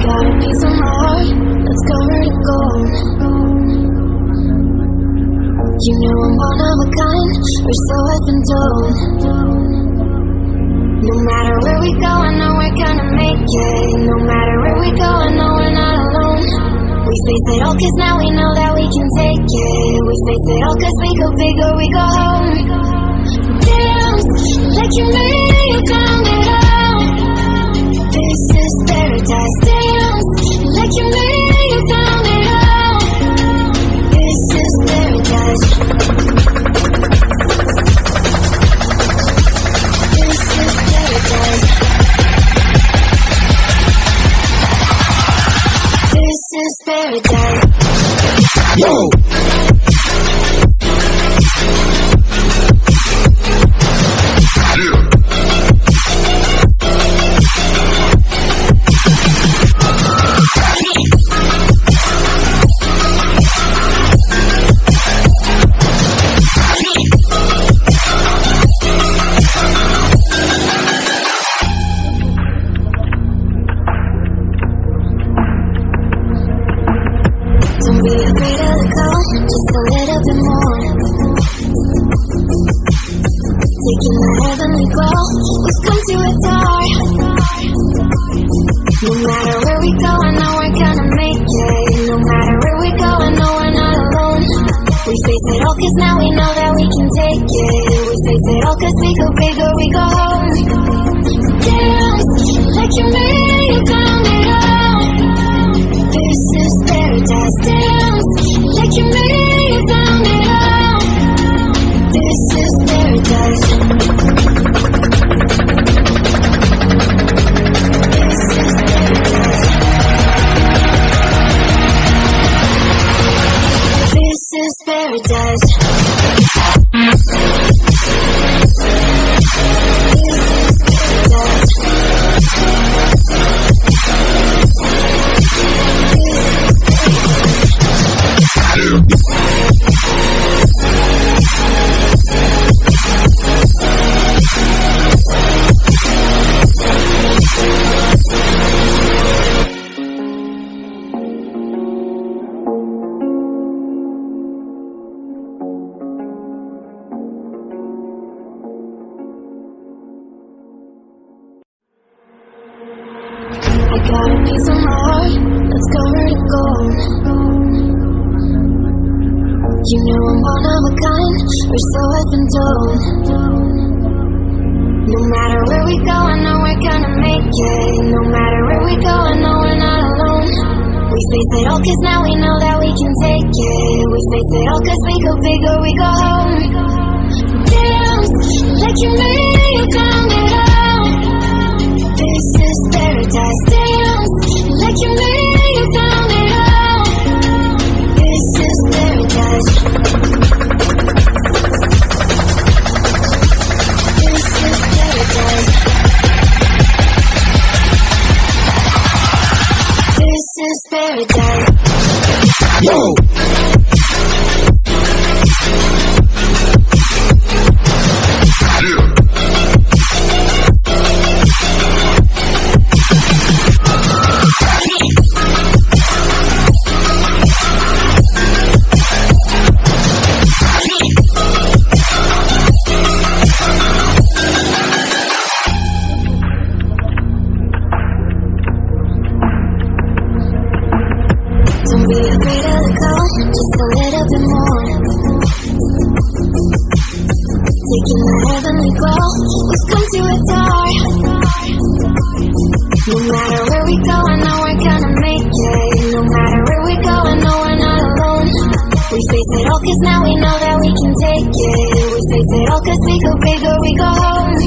got a piece of my heart that's covered in gold. You know I'm one of a kind, or so I've been told. No matter where we go, I know we're gonna make it. No matter where we go, I know we're not alone. We face it all cause now we know that we can take it. We face it all cause we go big or we go home. Dance like you made it, you found it all. This is paradise. Dance like you made it, you found it all. This is paradise. This is paradise. This is paradise. Whoa. Don't be afraid of the cold, just a little bit more. Taking the heavenly glow, we've come to adore. No matter where we go, I know we're gonna make it. No matter where we go, I know we're not alone. We face it all cause now we know that we can take it. We face it all cause we go big or we go home. Dance like you made it, you found it all. This is paradise. Dance like you made it, you found it all. This is paradise. This is paradise. This is paradise. This is I got a piece of my heart that's covered in gold. You know I'm one of a kind, or so I've been told. No matter where we go, I know we're gonna make it. No matter where we go, I know we're not alone. We face it all cause now we know that we can take it. We face it all cause we go big or we go home. Dance like you made it, you found it all. This is paradise. Dance like you made it, you found it all. This is paradise. This is paradise. This is paradise. Whoa. Don't be afraid of the cold, just a little bit more. Taking the heavenly glow, we've come to adore. No matter where we go, I know we're gonna make it. No matter where we go, I know we're not alone. We face it all cause now we know that we can take it. We face it all cause we go big or we go home.